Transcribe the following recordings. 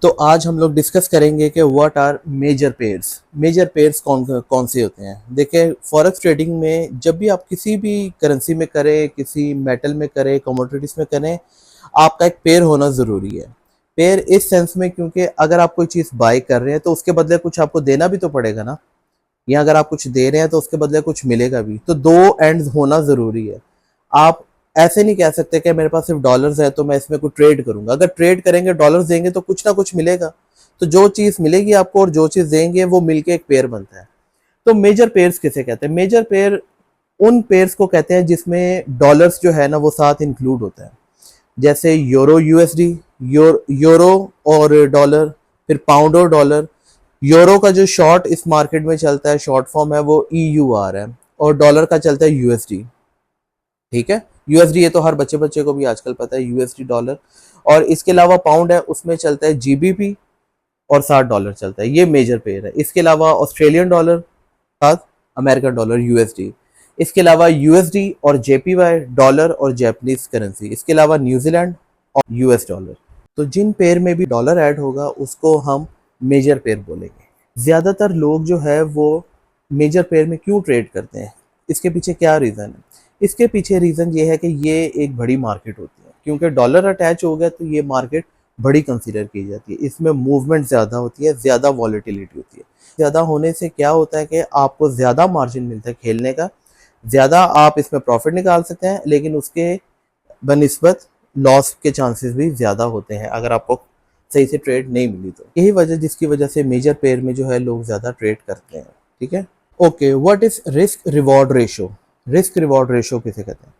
तो आज हम लोग डिस्कस करेंगे कि what are major pairs. Major pairs कौन कौन से होते हैं। देखिए, फॉरेक्स ट्रेडिंग में जब भी आप किसी भी करेंसी में करें, किसी मेटल में करें, कमोडिटीज में करें, आपका एक पेयर होना ज़रूरी है। पेयर इस सेंस में क्योंकि अगर आप कोई चीज़ बाय कर रहे हैं तो उसके बदले कुछ आपको देना भी तो पड़ेगा ना, या अगर आप कुछ दे रहे हैं तो उसके बदले कुछ मिलेगा भी। तो दो एंड्स होना ज़रूरी है। आप ऐसे नहीं कह सकते कि मेरे पास सिर्फ डॉलर्स है तो मैं इसमें कुछ ट्रेड करूंगा। अगर ट्रेड करेंगे, डॉलर्स देंगे तो कुछ ना कुछ मिलेगा। तो जो चीज़ मिलेगी आपको और जो चीज़ देंगे वो मिलके एक पेयर बनता है। तो मेजर पेयर्स किसे कहते हैं? मेजर पेयर उन पेयर्स को कहते हैं जिसमें डॉलर्स जो है ना वो साथ इंक्लूड होता है। जैसे यूरो यूएसडी, यूरो और डॉलर, फिर पाउंड और डॉलर। यूरो का जो शॉर्ट इस मार्केट में चलता है, शॉर्ट फॉर्म है वो EUR है, और डॉलर का चलता है USD। ठीक है, USD ये तो हर बच्चे बच्चे को भी आजकल पता है, USD डॉलर। और इसके अलावा पाउंड है, उसमें चलता है GBP और $60 चलता है। ये मेजर पेयर है। इसके अलावा ऑस्ट्रेलियन डॉलर, साथ अमेरिकन डॉलर USD। इसके अलावा USD और JPY डॉलर और जैपनीज करेंसी। इसके अलावा न्यूजीलैंड और US डॉलर। तो जिन पेयर में भी डॉलर ऐड होगा उसको हम मेजर पेयर बोलेंगे। ज़्यादातर लोग जो है वो मेजर पेयर में क्यों ट्रेड करते हैं, इसके पीछे क्या रीज़न है? इसके पीछे रीज़न ये है कि ये एक बड़ी मार्केट होती है। क्योंकि डॉलर अटैच हो गया तो ये मार्केट बड़ी कंसीडर की जाती है। इसमें मूवमेंट ज़्यादा होती है, ज़्यादा वॉलेटिलिटी होती है। ज़्यादा होने से क्या होता है कि आपको ज़्यादा मार्जिन मिलता है खेलने का, ज़्यादा आप इसमें प्रॉफिट निकाल सकते हैं, लेकिन उसके बनिस्बत लॉस के चांसेस भी ज़्यादा होते हैं अगर आपको सही से ट्रेड नहीं मिली तो। यही वजह जिसकी वजह से मेजर पेयर में जो है लोग ज़्यादा ट्रेड करते हैं। ठीक है, okay. What is risk reward ratio? Risk reward ratio किसे कहते हैं?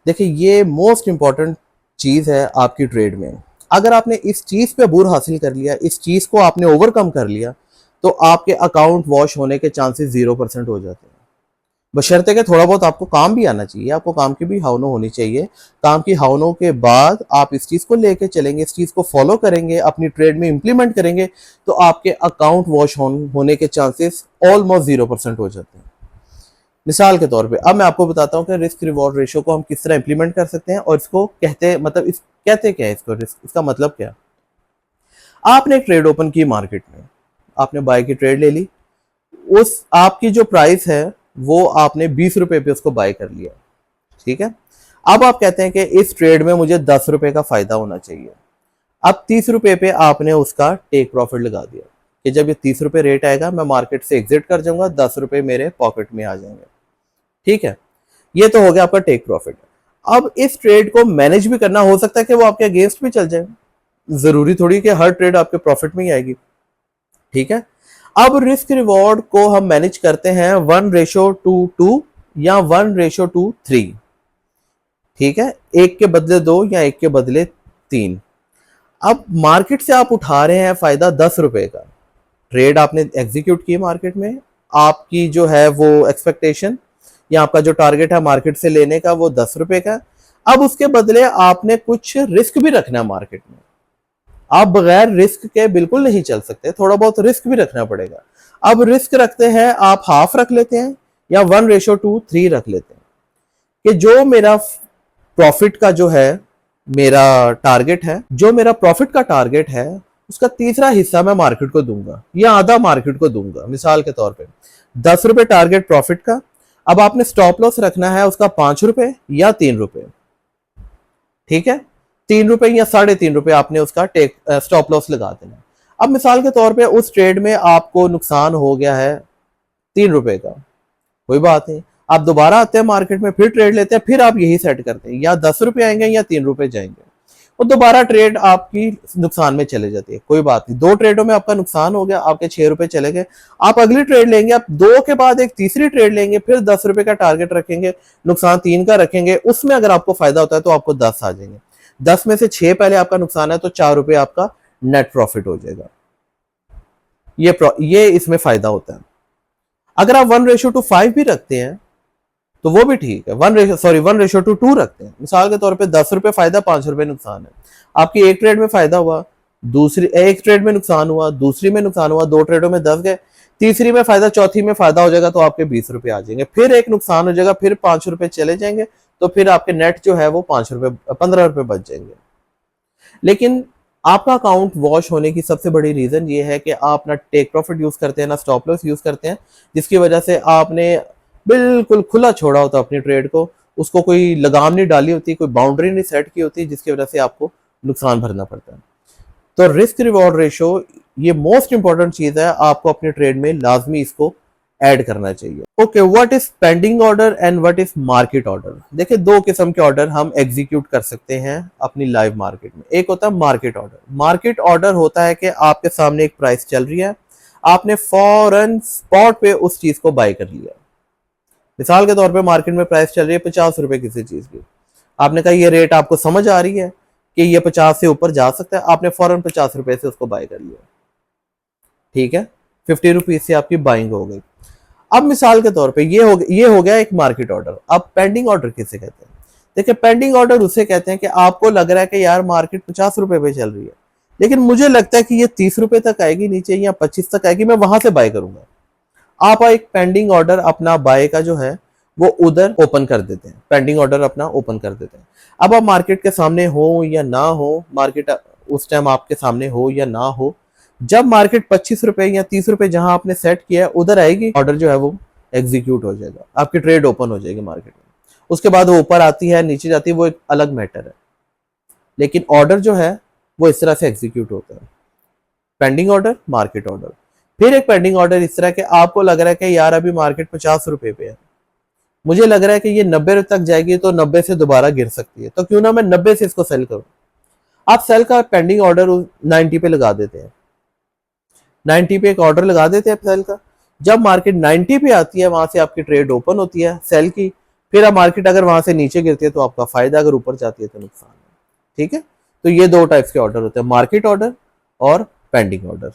देखिए, ये मोस्ट इंपॉर्टेंट चीज़ है आपकी ट्रेड में। अगर आपने इस चीज़ पे अबूर हासिल कर लिया, इस चीज़ को आपने ओवरकम कर लिया, तो आपके अकाउंट वॉश होने के चांसेस 0% हो जाते हैं। बशर्ते कि थोड़ा बहुत आपको काम भी आना चाहिए, आपको काम की भी हावनो होनी चाहिए। काम की हावनों के बाद आप इस चीज़ को लेके चलेंगे, इस चीज़ को फॉलो करेंगे, अपनी ट्रेड में इंप्लीमेंट करेंगे, तो आपके अकाउंट वॉश होने के चांसेस ऑलमोस्ट 0% हो जाते हैं। मिसाल के तौर पे अब मैं आपको बताता हूँ कि रिस्क रिवॉर्ड रेशो को हम किस तरह इंप्लीमेंट कर सकते हैं और इसको कहते मतलब इस कहते क्या है इसको, रिस्क, इसका मतलब क्या? आपने एक ट्रेड ओपन की मार्केट में, आपने बाय की ट्रेड ले ली, उस आपकी जो प्राइस है वो आपने 20 रुपए पे उसको बाय कर लिया। ठीक है, अब आप कहते हैं कि इस ट्रेड में मुझे 10 रुपए का फायदा होना चाहिए। अब 30 रुपए पे आपने उसका टेक प्रॉफिट लगा दिया कि जब ये 30 रुपए रेट आएगा मैं मार्केट से एग्जिट कर जाऊंगा, 10 रुपए मेरे पॉकेट में आ जाएंगे। ठीक है, ये तो हो गया आपका टेक प्रॉफिट। अब इस ट्रेड को मैनेज भी करना, हो सकता है कि वो आपके अगेंस्ट भी चल जाए, जरूरी थोड़ी कि हर ट्रेड आपके प्रॉफिट में ही आएगी। ठीक है, अब रिस्क रिवॉर्ड को हम मैनेज करते हैं 1:2 या 1:3। ठीक है, एक के बदले 2 या एक के बदले 3। अब मार्केट से आप उठा रहे हैं फायदा 10 रुपए का। ट्रेड आपने एग्जीक्यूट की मार्केट में, आपकी जो है वो एक्सपेक्टेशन या आपका जो टारगेट है मार्केट से लेने का वो 10 रुपए का। अब उसके बदले आपने कुछ रिस्क भी रखना है मार्केट में। आप बगैर रिस्क के बिल्कुल नहीं चल सकते, थोड़ा बहुत रिस्क भी रखना पड़ेगा। अब रिस्क रखते हैं, आप हाफ रख लेते हैं या 1:3 रख लेते हैं कि जो मेरा प्रॉफिट का जो है मेरा टारगेट है, जो मेरा प्रॉफिट का टारगेट है उसका तीसरा हिस्सा मैं मार्केट को दूंगा या आधा मार्केट को दूंगा। मिसाल के तौर पे 10 रुपए टारगेट प्रॉफिट का, अब आपने स्टॉप लॉस रखना है उसका 5 रुपए या 3 रुपए। ठीक है, 3 रुपए या 3.5 रुपए आपने उसका स्टॉप लॉस लगा देना। अब मिसाल के तौर पे उस ट्रेड में आपको नुकसान हो गया है 3 रुपए का, कोई बात नहीं, आप दोबारा आते हैं मार्केट में, फिर ट्रेड लेते हैं, फिर आप यही सेट करते हैं, या 10 रुपए आएंगे या 3 रुपए जाएंगे, और दोबारा ट्रेड आपकी नुकसान में चले जाती है। कोई बात नहीं, 2 ट्रेडों में आपका नुकसान हो गया, आपके 6 रुपए चले गए। आप अगली ट्रेड लेंगे, आप 2 के बाद एक तीसरी ट्रेड लेंगे, फिर 10 रुपए का टारगेट रखेंगे, नुकसान 3 का रखेंगे, उसमें अगर आपको फायदा होता है तो आपको 10 आ जाएंगे। 10 में से 6 पहले आपका नुकसान है तो 4 रुपए आपका नेट प्रॉफिट हो जाएगा। ये इसमें फायदा होता है। अगर आप 1:5 भी रखते हैं तो वो भी ठीक है। 1:2 रखते हैं, मिसाल के तौर पे 10 रुपए फायदा, 5 रुपए नुकसान है। आपकी एक ट्रेड में फायदा हुआ, दूसरी एक ट्रेड में नुकसान हुआ, दूसरी में नुकसान हुआ, 2 ट्रेडों में 10 गए, तीसरी में फायदा, चौथी में फायदा हो जाएगा तो आपके 20 रुपए आ जाएंगे, फिर एक नुकसान हो जाएगा, फिर 5 रुपए चले जाएंगे, तो फिर आपके नेट जो है वो 5 रुपए 15 रुपए बच जाएंगे। लेकिन आपका अकाउंट वॉश होने की सबसे बड़ी रीजन ये है कि आप ना टेक प्रॉफिट यूज करते हैं ना स्टॉप लॉस यूज करते हैं, जिसकी वजह से आपने बिल्कुल खुला छोड़ा होता अपनी ट्रेड को, उसको कोई लगाम नहीं डाली होती, कोई बाउंड्री नहीं सेट की होती, जिसकी वजह से आपको नुकसान भरना पड़ता है। तो रिस्क रिवॉर्ड रेशो ये मोस्ट इंपॉर्टेंट चीज है, आपको अपने ट्रेड में लाजमी इसको ऐड करना चाहिए। Okay, what is pending order and what is market order. देखिए, दो किस्म के ऑर्डर हम एग्जीक्यूट कर सकते हैं अपनी लाइव मार्केट में। एक होता है मार्केट ऑर्डर। मार्केट ऑर्डर होता है कि आपके सामने एक प्राइस चल रही है, आपने फौरन स्पॉट पे उस चीज को बाय कर लिया। मिसाल के तौर पे मार्केट में प्राइस चल रही है 50 रुपए किसी चीज की, आपने कहा ये रेट आपको समझ आ रही है कि ये 50 से ऊपर जा सकता है, आपने फौरन 50 रुपए से उसको बाय कर लिया। ठीक है, 50 रुपीज से आपकी बाइंग हो गई। अब मिसाल के तौर पे ये हो गया एक मार्केट ऑर्डर। अब पेंडिंग ऑर्डर किसे कहते हैं। देखिए, पेंडिंग ऑर्डर उसे कहते हैं कि आपको लग रहा है कि यार मार्केट 50 रुपए पे चल रही है, लेकिन मुझे लगता है कि ये 30 रुपए तक आएगी नीचे या 25 तक आएगी, मैं वहां से बाय करूंगा। आप एक पेंडिंग ऑर्डर अपना बाय का जो है वो उधर ओपन कर देते हैं, पेंडिंग ऑर्डर अपना ओपन कर देते हैं। अब आप मार्केट के सामने हो या ना हो, मार्केट उस टाइम आपके सामने हो या ना हो, जब मार्केट 25 रुपए या 30 रुपए जहां आपने सेट किया है उधर आएगी, ऑर्डर जो है वो एग्जीक्यूट हो जाएगा, आपकी ट्रेड ओपन हो जाएगी मार्केट में। उसके बाद वो ऊपर आती है नीचे जाती है, वो एक अलग मैटर है, लेकिन ऑर्डर जो है वो इस तरह से एग्जीक्यूट होता है, पेंडिंग ऑर्डर, मार्केट ऑर्डर। फिर एक पेंडिंग ऑर्डर इस तरह के, आपको लग रहा है कि यार अभी मार्केट 50 रुपए पे है, मुझे लग रहा है कि ये 90 तक जाएगी तो 90 से दोबारा गिर सकती है, तो क्यों ना मैं 90 से इसको सेल करूं। आप सेल का पेंडिंग ऑर्डर 90 पे लगा देते हैं, 90 पे एक ऑर्डर लगा देते हैं सेल का। जब मार्केट 90 पे आती है वहां से आपकी ट्रेड ओपन होती है सेल की। फिर अब मार्केट अगर वहां से नीचे गिरती है तो आपका फायदा, अगर ऊपर जाती है तो नुकसान है। ठीक है, तो ये दो टाइप्स के ऑर्डर होते हैं, मार्केट ऑर्डर और पेंडिंग ऑर्डर।